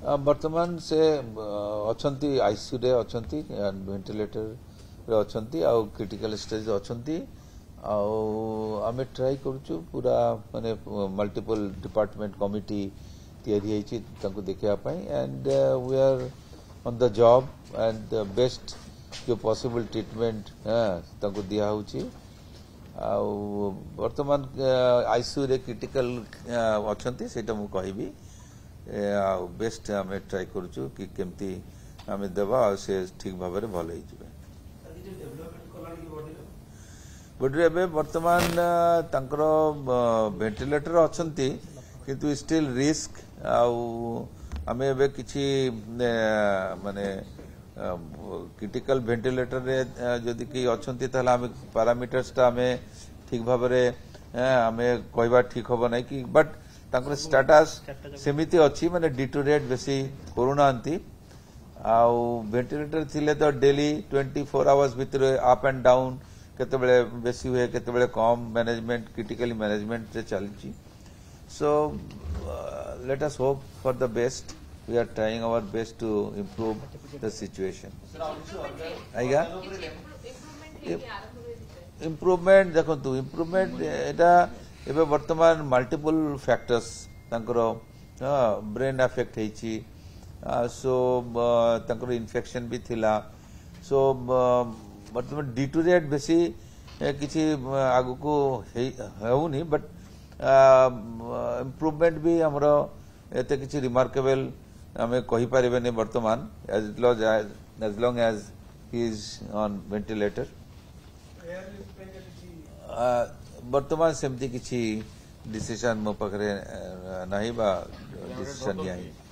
वर्तमान से अछंती आईसीयू रे अछंती वेंटिलेटर रे अछंती आ क्रिटिकल स्टेज अछंती आमे ट्राई करूछु पूरा माने मल्टीपल डिपार्टमेंट कमिटी तैयारी होईची तांको देखिया पई and we are on the job and the best जो पॉसिबल ट्रीटमेंट तांको दिया होची आ वर्तमान आईसीयू रे क्रिटिकल अछंती सेटा मु कहबी बेस्ट आम ट्राई करूँ कि केमती आम देवा से ठीक भाव में भल हो बॉडी एवं बर्तमान तांकर वेंटिलेटर अच्छा किंतु स्टिल रिस्क आम एवं किसी माने क्रिटिकल वेंटिलेटर रे जदि कि अच्छा आम पैरामीटर्स आम ठीक भाव आम कहवा ठीक हम ना कि बट तांकर स्टेटस सेमिति अच्छी माने डिटोरेट बेसी करूना वेंटिलेटर थिले तो डेली 24 आवर्स भितर अप एंड डाउन केतेबेले बेसी हुए केतेबेले कम मैनेजमेंट क्रिटिकली मैनेजमेंट रे चलची so let us hope for the best we are trying our best to improve the situation आइगा इम्प्रूवमेंट देखो इम्प्रूवमेंट एटा एबे वर्तमान मल्टीपल फैक्टर्स तांकर ब्रेन अफेक्ट हेची सो तांकर इन्फेक्शन भी थिला सो वर्तमान डिटोरिएट बेसी किछि आगु को हेउनी बट इम्प्रूवमेंट भी हमरो एते किछि रिमार्केबल हमें कहि परिबेनी वर्तमान as long as he is on ventilator वर्तमान सेमती किसी डिसीजन मो पाखरे नहीं बा डिसीजन नहीं